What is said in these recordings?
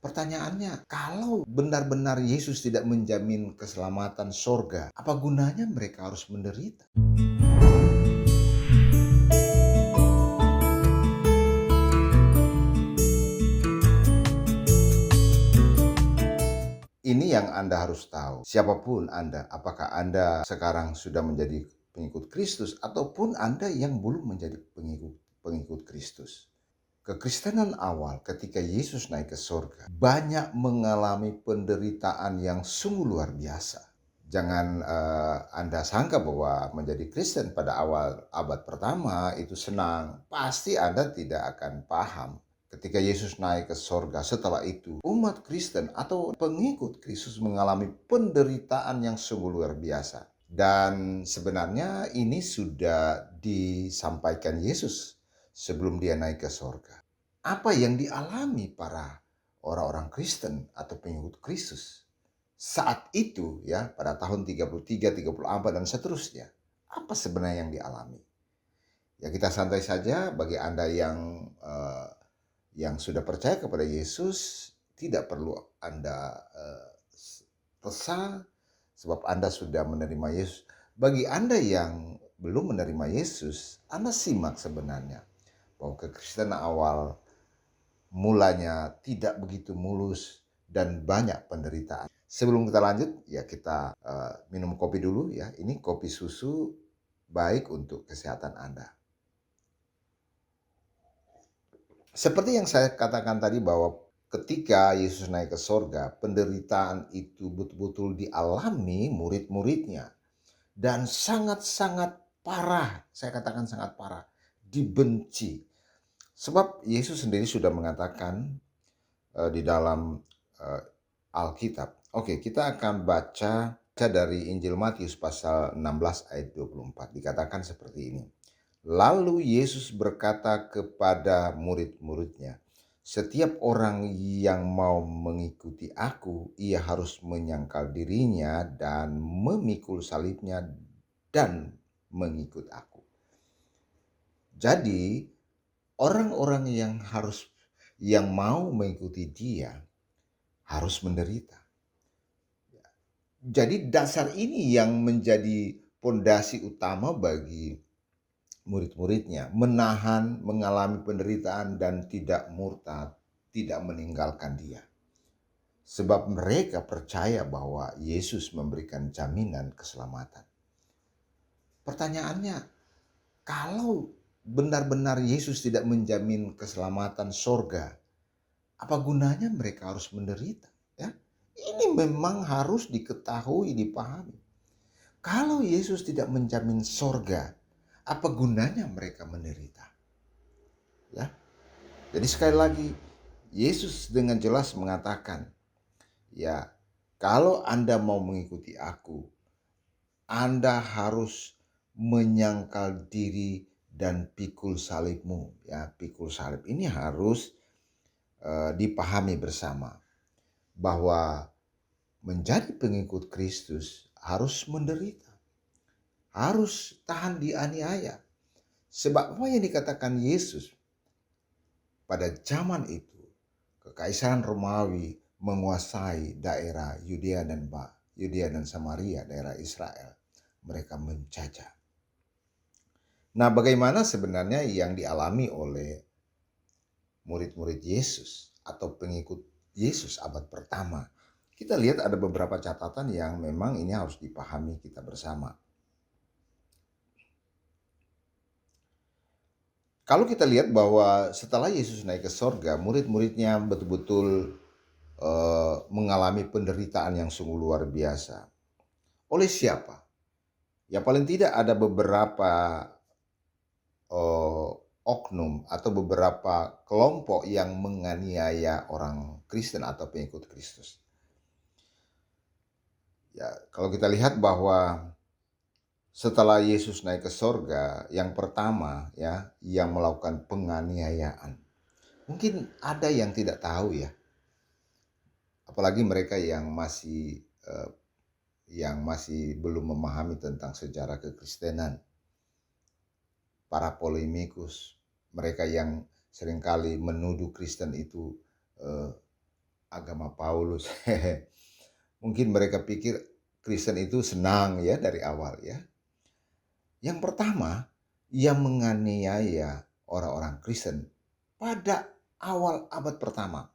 Pertanyaannya, kalau benar-benar Yesus tidak menjamin keselamatan sorga, apa gunanya mereka harus menderita? Ini yang Anda harus tahu. Siapapun Anda, apakah Anda sekarang sudah menjadi pengikut Kristus ataupun Anda yang belum menjadi pengikut Kristus. Kekristenan awal ketika Yesus naik ke surga banyak mengalami penderitaan yang sungguh luar biasa. Jangan Anda sangka bahwa menjadi Kristen pada awal abad pertama itu senang. Pasti Anda tidak akan paham. Ketika Yesus naik ke sorga, setelah itu umat Kristen atau pengikut Kristus mengalami penderitaan yang sungguh luar biasa. Dan sebenarnya ini sudah disampaikan Yesus sebelum dia naik ke sorga. Apa yang dialami para orang-orang Kristen atau pengikut Kristus saat itu, ya, pada tahun 33, 34 dan seterusnya. Apa sebenarnya yang dialami? Ya, kita santai saja. Bagi Anda yang sudah percaya kepada Yesus, tidak perlu Anda resah sebab Anda sudah menerima Yesus. Bagi Anda yang belum menerima Yesus, Anda simak sebenarnya bahwa kekristenan awal mulanya tidak begitu mulus dan banyak penderitaan. Sebelum kita lanjut, ya kita minum kopi dulu ya. Ini kopi susu baik untuk kesehatan Anda. Seperti yang saya katakan tadi bahwa ketika Yesus naik ke sorga, penderitaan itu betul-betul dialami murid-muridnya. Dan sangat-sangat parah, saya katakan sangat parah, dibenci. Sebab Yesus sendiri sudah mengatakan di dalam Alkitab. Oke, kita akan baca dari Injil Matius pasal 16 ayat 24. Dikatakan seperti ini. Lalu Yesus berkata kepada murid-muridnya, "Setiap orang yang mau mengikuti aku, ia harus menyangkal dirinya dan memikul salibnya dan mengikut aku." Jadi, orang-orang yang mau mengikuti dia harus menderita. Jadi dasar ini yang menjadi pondasi utama bagi murid-muridnya, menahan, mengalami penderitaan dan tidak murtad, tidak meninggalkan dia. Sebab mereka percaya bahwa Yesus memberikan jaminan keselamatan. Pertanyaannya, kalau benar-benar Yesus tidak menjamin keselamatan sorga, apa gunanya mereka harus menderita? Ya, ini memang harus diketahui, dipahami. Kalau Yesus tidak menjamin sorga, apa gunanya mereka menderita? Ya, jadi sekali lagi, Yesus dengan jelas mengatakan, ya, kalau Anda mau mengikuti aku, Anda harus menyangkal diri dan pikul salibmu. Ya, pikul salib ini harus dipahami bersama bahwa menjadi pengikut Kristus harus menderita, harus tahan dianiaya. Sebab apa yang dikatakan Yesus pada zaman itu, kekaisaran Romawi menguasai daerah Yudea dan Samaria, daerah Israel. Mereka menjajah. Nah, bagaimana sebenarnya yang dialami oleh murid-murid Yesus atau pengikut Yesus abad pertama? Kita lihat ada beberapa catatan yang memang ini harus dipahami kita bersama. Kalau kita lihat bahwa setelah Yesus naik ke sorga, murid-muridnya betul-betul mengalami penderitaan yang sungguh luar biasa. Oleh siapa? Ya paling tidak ada beberapa oknum atau beberapa kelompok yang menganiaya orang Kristen atau pengikut Kristus. Ya, kalau kita lihat bahwa setelah Yesus naik ke sorga, yang pertama ya, yang melakukan penganiayaan. Mungkin ada yang tidak tahu ya, apalagi mereka yang masih belum memahami tentang sejarah kekristenan. Para polemikus, mereka yang seringkali menuduh Kristen itu agama Paulus. Mungkin mereka pikir Kristen itu senang ya dari awal ya. Yang pertama, ia menganiaya orang-orang Kristen pada awal abad pertama.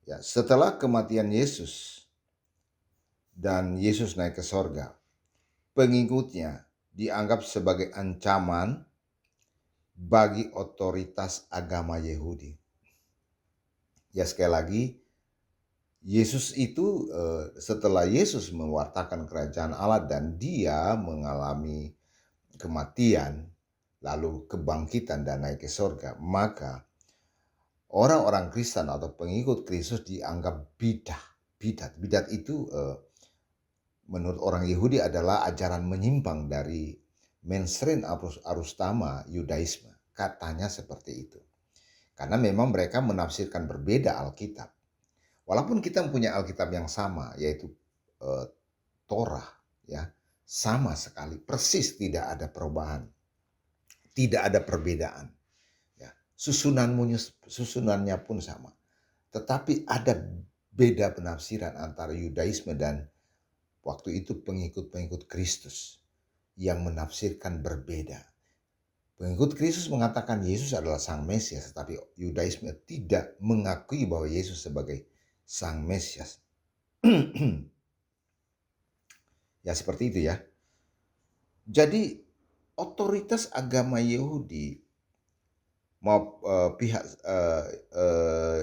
Ya, setelah kematian Yesus dan Yesus naik ke sorga, pengikutnya dianggap sebagai ancaman bagi otoritas agama Yahudi. Ya sekali lagi, Yesus itu setelah Yesus mewartakan kerajaan Allah dan dia mengalami kematian, lalu kebangkitan dan naik ke sorga, maka orang-orang Kristen atau pengikut Kristus dianggap bidat. Bidat itu menurut orang Yahudi adalah ajaran menyimpang dari mainstream arus utama Yudaisme. Katanya seperti itu. Karena memang mereka menafsirkan berbeda Alkitab. Walaupun kita mempunyai Alkitab yang sama, yaitu Torah, ya, sama sekali, persis tidak ada perubahan, tidak ada perbedaan. Ya, susunannya pun sama. Tetapi ada beda penafsiran antara Yudaisme dan waktu itu pengikut-pengikut Kristus yang menafsirkan berbeda. Pengikut Kristus mengatakan Yesus adalah Sang Mesias, tetapi Yudaisme tidak mengakui bahwa Yesus sebagai Sang Mesias. Ya seperti itu ya. Jadi otoritas agama Yahudi pihak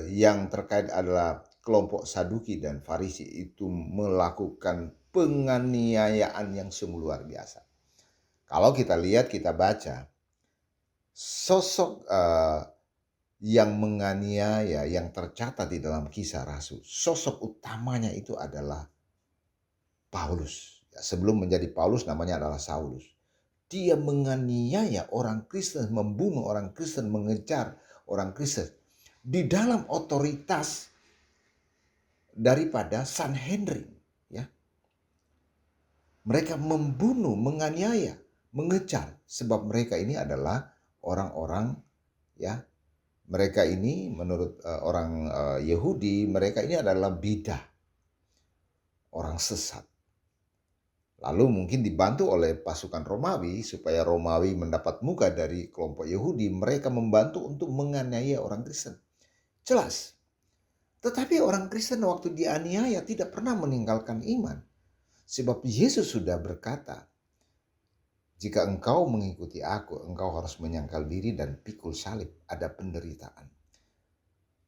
yang terkait adalah kelompok Saduki dan Farisi itu melakukan penganiayaan yang sungguh luar biasa. Kalau kita lihat, kita baca, sosok yang menganiaya yang tercatat di dalam Kisah Rasul, sosok utamanya itu adalah Paulus. Ya, sebelum menjadi Paulus namanya adalah Saulus. Dia menganiaya orang Kristen, membunuh orang Kristen, mengejar orang Kristen di dalam otoritas daripada Sanhedrin. Ya, mereka membunuh, menganiaya, mengejar, sebab mereka ini adalah orang-orang, ya, mereka ini menurut orang Yahudi, mereka ini adalah bidah, orang sesat. Lalu mungkin dibantu oleh pasukan Romawi, supaya Romawi mendapat muka dari kelompok Yahudi, mereka membantu untuk menganiaya orang Kristen. Jelas. Tetapi orang Kristen waktu dianiaya tidak pernah meninggalkan iman. Sebab Yesus sudah berkata, jika engkau mengikuti aku, engkau harus menyangkal diri dan pikul salib. Ada penderitaan.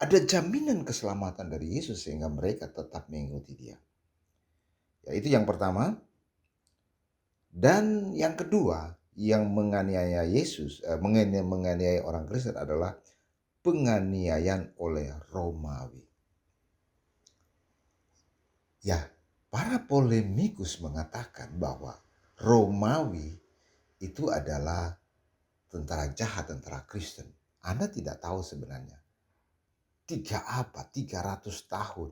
Ada jaminan keselamatan dari Yesus sehingga mereka tetap mengikuti dia. Ya, itu yang pertama. Dan yang kedua, yang menganiaya Yesus, menganiaya orang Kristen adalah penganiayaan oleh Romawi. Ya, para polemikus mengatakan bahwa Romawi itu adalah tentara jahat, tentara Kristen. Anda tidak tahu sebenarnya 300 tahun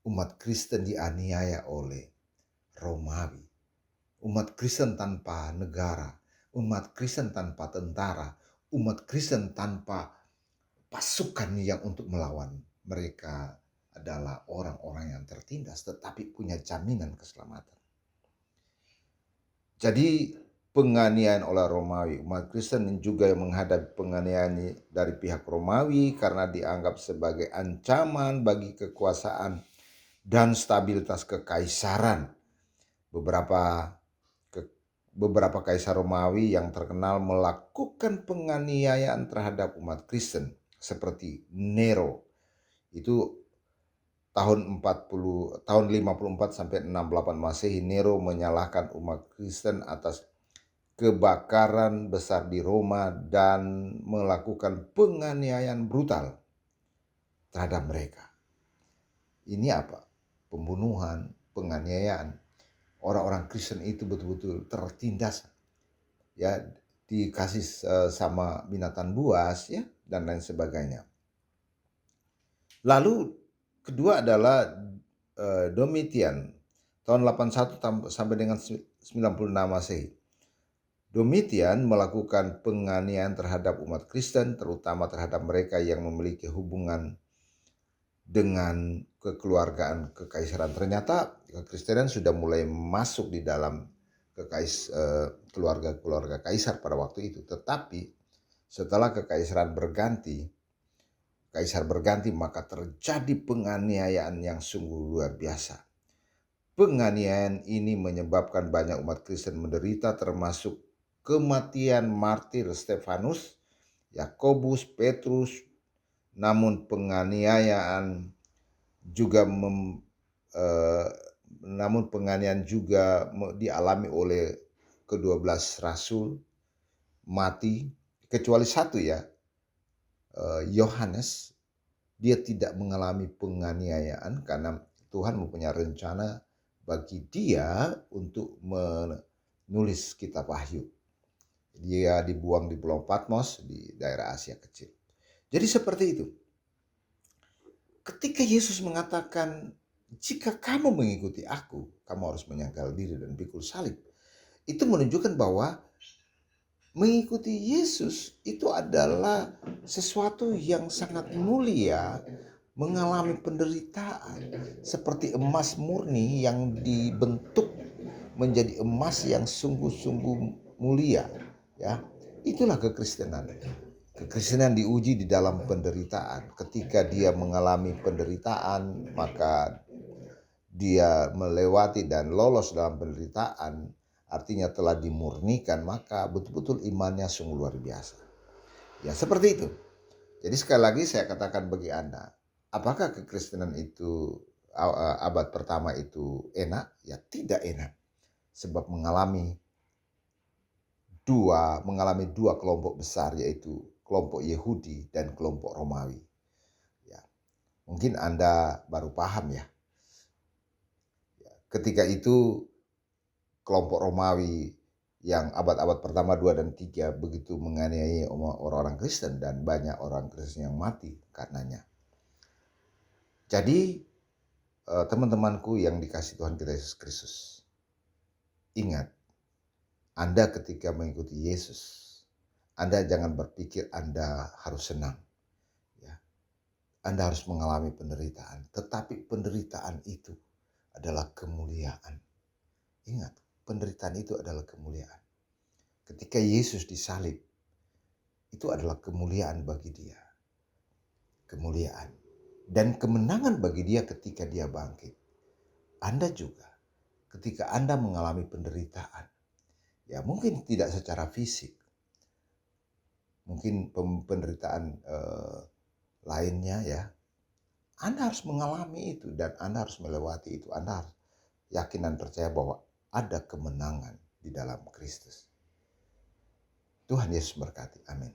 umat Kristen dianiaya oleh Romawi. Umat Kristen tanpa negara, umat Kristen tanpa tentara, umat Kristen tanpa pasukan yang untuk melawan. Mereka adalah orang-orang yang tertindas tetapi punya jaminan keselamatan. Jadi penganiayaan oleh Romawi, umat Kristen juga yang menghadapi penganiayaan dari pihak Romawi karena dianggap sebagai ancaman bagi kekuasaan dan stabilitas kekaisaran. Beberapa kaisar Romawi yang terkenal melakukan penganiayaan terhadap umat Kristen seperti Nero. Itu tahun 54 sampai 68 Masehi, Nero menyalahkan umat Kristen atas kebakaran besar di Roma dan melakukan penganiayaan brutal terhadap mereka. Ini apa? Pembunuhan, penganiayaan. Orang-orang Kristen itu betul-betul tertindas, ya, dikasih sama binatang buas, ya, dan lain sebagainya. Lalu kedua adalah Domitian tahun 81 sampai dengan 96 Masehi. Domitian melakukan penganiayaan terhadap umat Kristen, terutama terhadap mereka yang memiliki hubungan dengan kekeluargaan kekaisaran. Ternyata kekristenan sudah mulai masuk di dalam keluarga-keluarga kaisar pada waktu itu. Tetapi setelah kekaisaran berganti, kaisar berganti, maka terjadi penganiayaan yang sungguh luar biasa. Penganiayaan ini menyebabkan banyak umat Kristen menderita, termasuk kematian martir Stefanus, Yakobus, Petrus. Namun penganiayaan juga eh, namun penganiayaan juga dialami oleh ke-12 rasul mati, kecuali satu ya, Yohanes. Dia tidak mengalami penganiayaan karena Tuhan mempunyai rencana bagi dia untuk menulis kitab Wahyu. Dia dibuang di Pulau Patmos di daerah Asia Kecil. Jadi seperti itu. Ketika Yesus mengatakan, jika kamu mengikuti aku, kamu harus menyangkal diri dan pikul salib. Itu menunjukkan bahwa mengikuti Yesus itu adalah sesuatu yang sangat mulia, mengalami penderitaan seperti emas murni yang dibentuk menjadi emas yang sungguh-sungguh mulia, ya. Itulah kekristenan. Kekristenan diuji di dalam penderitaan. Ketika dia mengalami penderitaan, maka dia melewati dan lolos dalam penderitaan, artinya telah dimurnikan, maka betul-betul imannya sungguh luar biasa. Ya, seperti itu. Jadi sekali lagi saya katakan bagi Anda, apakah kekristenan itu abad pertama itu enak? Ya tidak enak. Sebab mengalami dua kelompok besar, yaitu kelompok Yahudi dan kelompok Romawi. Ya, mungkin Anda baru paham ya. Ketika itu kelompok Romawi yang abad-abad pertama, 2 dan 3 begitu menganiayai orang-orang Kristen dan banyak orang Kristen yang mati karenanya. Jadi teman-temanku yang dikasihi Tuhan kita Yesus Kristus, ingat, Anda ketika mengikuti Yesus, Anda jangan berpikir Anda harus senang. Ya. Anda harus mengalami penderitaan, tetapi penderitaan itu adalah kemuliaan. Ingat, penderitaan itu adalah kemuliaan. Ketika Yesus disalib, itu adalah kemuliaan bagi dia. Kemuliaan. Dan kemenangan bagi dia ketika dia bangkit. Anda juga, ketika Anda mengalami penderitaan, ya mungkin tidak secara fisik, mungkin penderitaan lainnya ya, Anda harus mengalami itu dan Anda harus melewati itu. Anda harus yakin dan percaya bahwa ada kemenangan di dalam Kristus. Tuhan Yesus berkati. Amin.